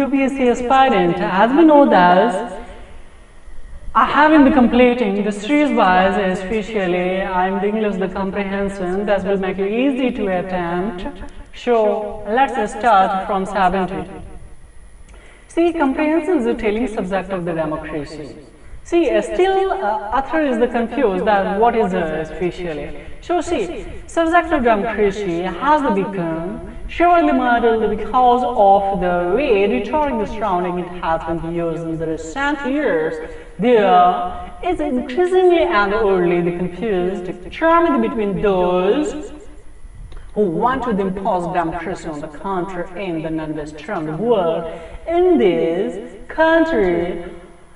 UPSC aspirant, as we know that I haven't been completing the series wise, especially I'm doing the comprehension that will make it easy to attempt. So let's start from 70. See, comprehension is the telling subject of the democracy. See, still author is the confused that what is especially. So see, subject of democracy has become surely modeled because of the way rhetoric the surrounding it has been used in the recent years. There is increasingly and early the confused charm between those who want to impose democracy on the country in the non-Western world. In this country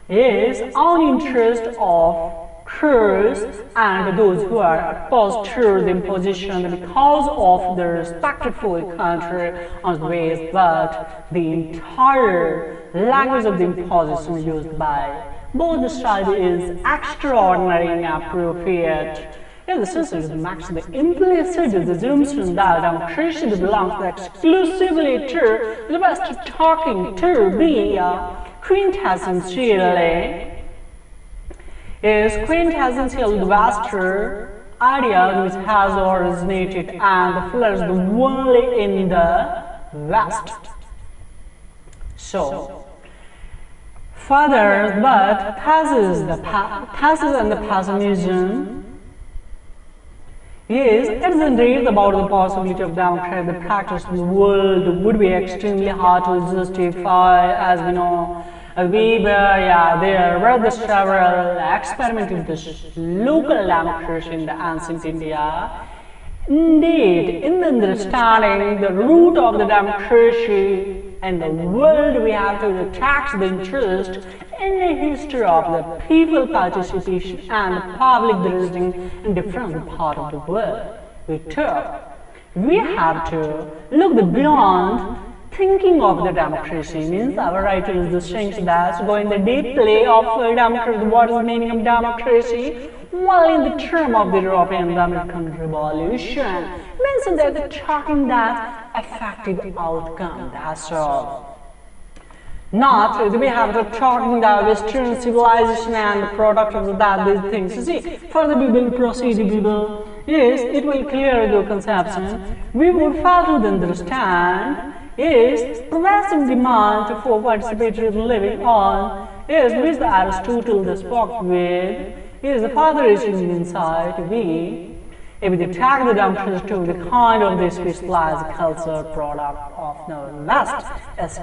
is own interest of Kurds and those who are opposed to the imposition because of their respectful country on the ways, but the entire language of the imposition used by both sides is extraordinary and appropriate. In the sense it makes the implicit assumption that democracy belongs exclusively to the West talking to be quintessentially the Western idea which has originated and flourished only in the West. So, further, but thesis and the pessimism is it is indeed about the possibility of democratic practice in the world would be extremely hard to justify, as we know. There were the several experiments with this local democracy in the ancient India. Indeed, in the understanding the root of the democracy in the world, we have to attract the interest in the history of the people participation and public listening in different parts of the world. We have to look beyond thinking of the democracy. Means our writers distinguish that going the deeply of democracy, what is the meaning of democracy? Well, in the term of the European and American Revolution, means that the talking that effective outcome, that's all. Not we have to talking the Western civilization and the product of that these things. You see, further we will proceed, yes, it will clear the conception. We will fail to understand is progressive demand for participatory living on is which Aristotle spoke with is the further reaching insight if we track the democracy to the kind of the specialized culture product of the West,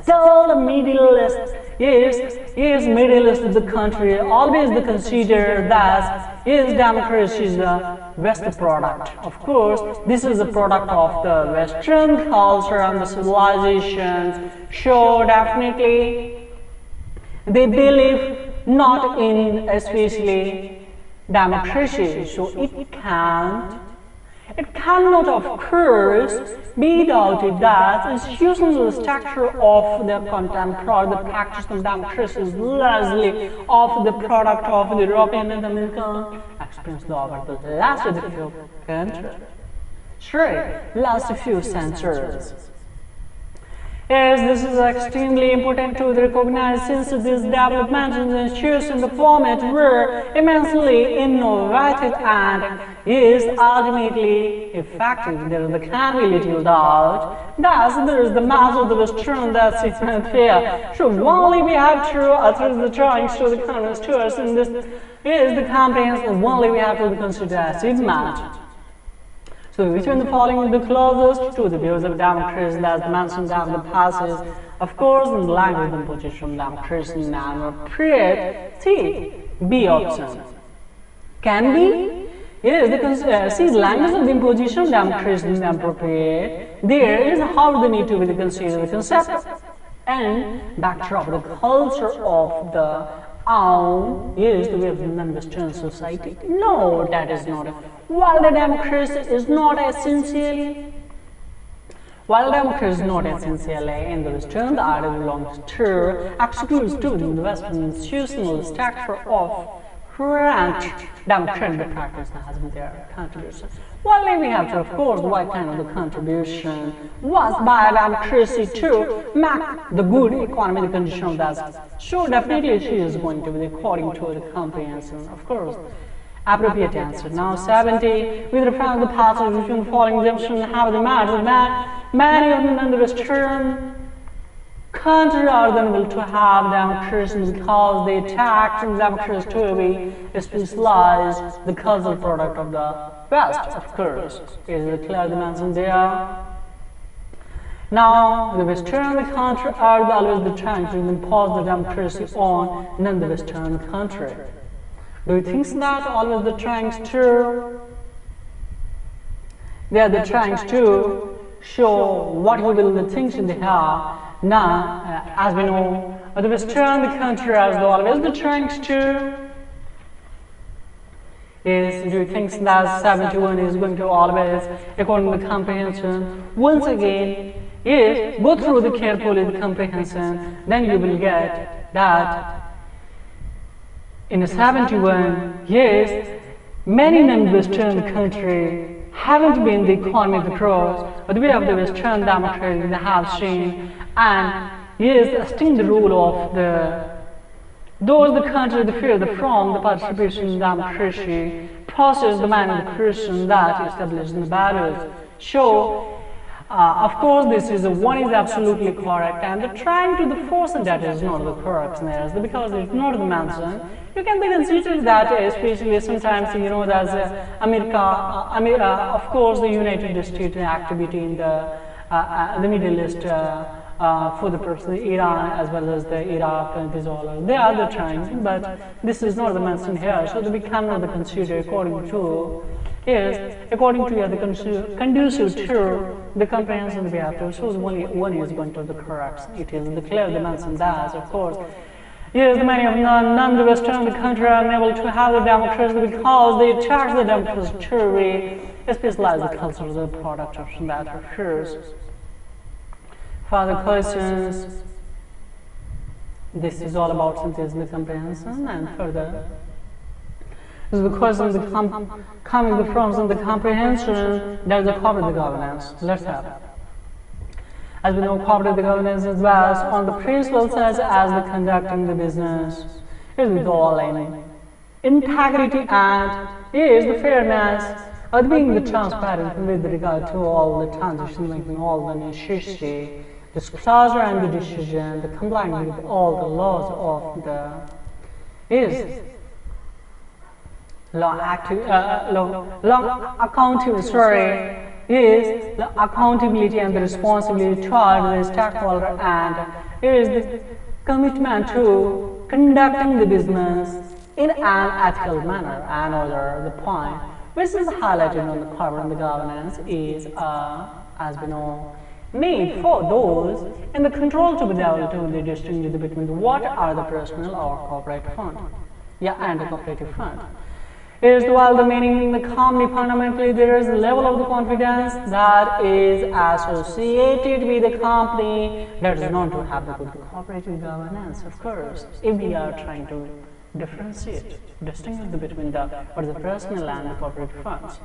still the Middle East is Middle East of the country always the consider that is democracy is the West product. Of course, this is the product of the Western culture and the civilizations. So definitely they believe not in especially democracy, so it cannot of course be doubted that institutional structure of the contemporary the practice of democracy is largely of the product of the European and American experience over the last few countries. Last few centuries. Yes, this is extremely important to recognize since these developments in the institution the format were immensely innovative and is ultimately effective. There can be little doubt. Thus, there is the mass of the Western that's here. So only we have to author the drawings to the converse to us in this is the comprehension only we have to consider as achievement. So which one the following is the closest to the views of democracy that's mentioned of the passage, of course, in the language of imposition democracy and appropriate. See, B option. Can be? Yes, because see, language of the imposition of democracy is appropriate. There is how they need to be considered the concept and backdrop the culture of the is the way of the non-Western society. No, that is not. While the democracy is not essentially in the Western, the idea belongs to excludes to the Western institutional structure of French democratic practice has been their contribution. Only we have to, of course, what kind of the contribution was by democracy to make the good economic condition of that. Sure, definitely she is going to be according to the comprehension, of course. Appropriate answer. Now 70, with respect to the passage between the following exemptions have the matter that many of the Western countries are unable to have democracy because they tax democracy to be specialized, the cultural product of the West, of course. Is it clear the mention there? Now, the Western country are always the trying to impose the democracy on non-Western country. Do you think that always the trying to? They are the trying to show what will the things in the have. Now, as we know, the Western country are always the trying to. Is do you think that 71 is going to always, according to the comprehension, once again, is go through the carefully the comprehension, then you will get that in a 71, yes, many non-Western countries haven't been the economic approach, but we have the Western democracy that have seen, and yes, still the rule of those the countries that fear from the participation in democracy process the man of the Christian that established in the battles. So, of course, this is one is absolutely correct, and the trying to the force that is not the correct because it's not the mention. You can be considered that, especially sometimes you know that America, of course, the United States activity in the Middle East for the person, Iran as well as the Iraq and these all. They are the trying, but this is not the mention here, so we cannot consider according to. Yes, according to the conducive to the comprehension we have to, so one is going to the correct. It is the clear dimension that, of course. Yes, many of non-Western countries are unable to have the democracy because they charge the democracy to specialize the culture of the product of that occurs. Further questions? This is all about synthesis and comprehension, and further. This is the question coming from the comprehension, there is a corporate governance. Let's have it. As we know, corporate governance is based on the principles such as the conducting the business, is with all integrity and is the fairness, of being the transparent with regard to all the transition making, all the necessity, disclosure and the decision, the complying with all the laws of the law accountability is the accountability and the responsibility toward the stakeholder, and is the commitment to conducting the business in an ethical manner. Another the point which is highlighted on the corporate governance is as we know made for those in the control to be developed to the distinguish between what are the personal or corporate fund, and the cooperative fund. Is while the meaning in the company fundamentally there is a level of the confidence that is associated with the company that is known to have the good cooperative governance, of course, if we are trying to differentiate, distinguish between the personal and the corporate funds.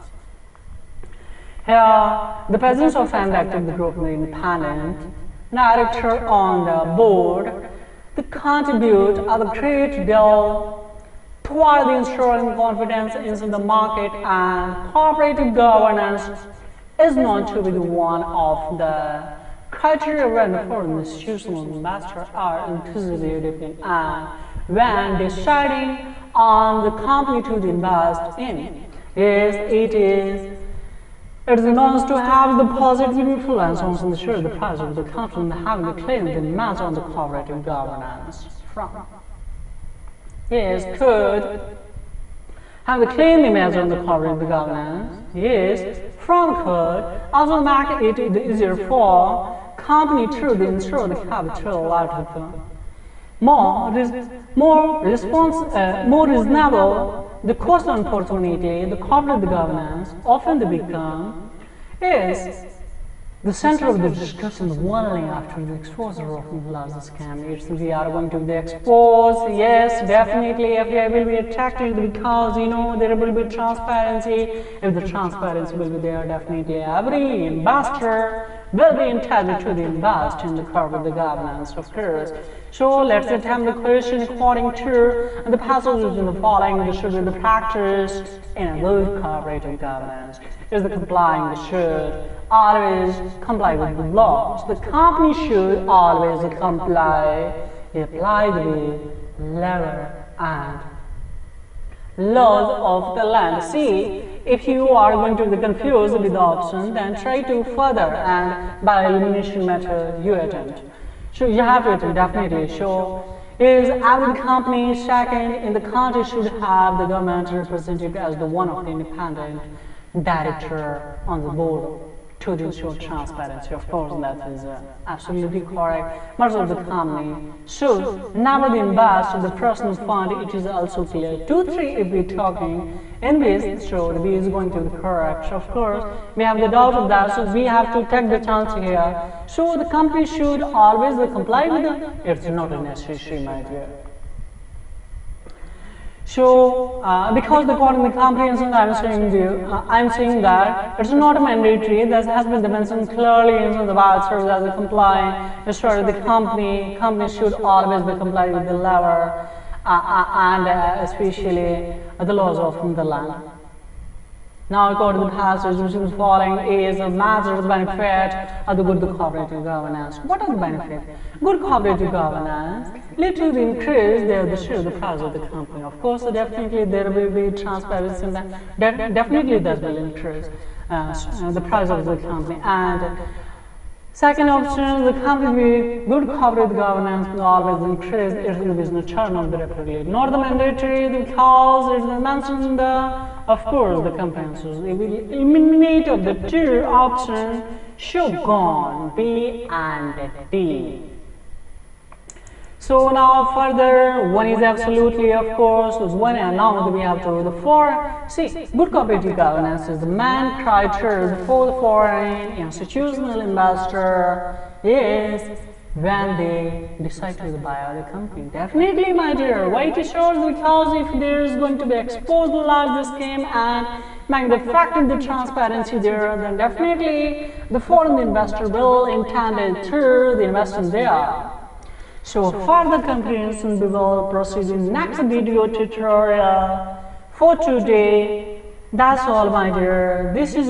Here, the presence of an active group of the independent director on the board, the contribute a great deal toward the ensuring confidence in the market, and cooperative governance is known to be one of the criteria when the foreign institutional investors are enthusiastic in and when deciding on the company to invest in. Yes, it is known to have the positive influence on the share the price of the company and having the claim the match on the cooperative governance from. Yes, could have the claim image on the corporate governance. Yes, from could also make it easier for company to ensure the capital out of the more reasonable the cost and opportunity. The corporate governance often become is the center of the discussion only after the exposure of the large scam. We are going to expose. Yes, definitely FBI will be attracted because there will be transparency. If the transparency will be there, definitely every investor will be entitled to invest in the corporate governance, of course. So let's attempt the question according to the passages in the following. This should be the practice in a good corporate governance. Is the complying should always comply with the laws. The company should always apply the letter and laws of the land. See, if you are going to be confused with the option, then try to further and by elimination method you attempt. So you have to attempt definitely. So is every company second in the country should have the government representative as the one of the independent director on the board to ensure transparency. Of course, that is absolutely correct. Most of the company should never invest in the personal fund. It is also clear. 2, 3 if we're talking in this, so the B is going to be correct. So of course, we have the doubt of that, so we have to take the chance here. So the company should always comply with it. It's not a necessary, my dear. So, because according to the comprehension, I'm saying that it's not mandatory. That has been mentioned clearly in the vouchers as a compliant. The company should always be compliant with the law and especially the laws of the land. Now, according to the passage which is following is a measure of the benefit of the good cooperative governance. What are the benefits? Good cooperative governance lead to the increase the share of the price of the company. Of course, definitely there will be transparency in that. Definitely that will increase the price of the company. And second option, the company with good corporate governance will always increase its business turnover rapidly. Not the mandatory because it is mentioned in of course, the comprehension. It will eliminate of the two options should gone B and D. So now further, one is absolutely, of course, is one, and now we have to the 4. See, good cooperative governance is the main criteria for the foreign institutional investor is when they decide to buy the company. Definitely, my dear, why it shows because if there is going to be exposed large scheme and make the fact of the transparency there, then definitely the foreign investor will intend to invest in there. So further comprehension we will proceed in next video tutorial. For today, that's all, my dear. This is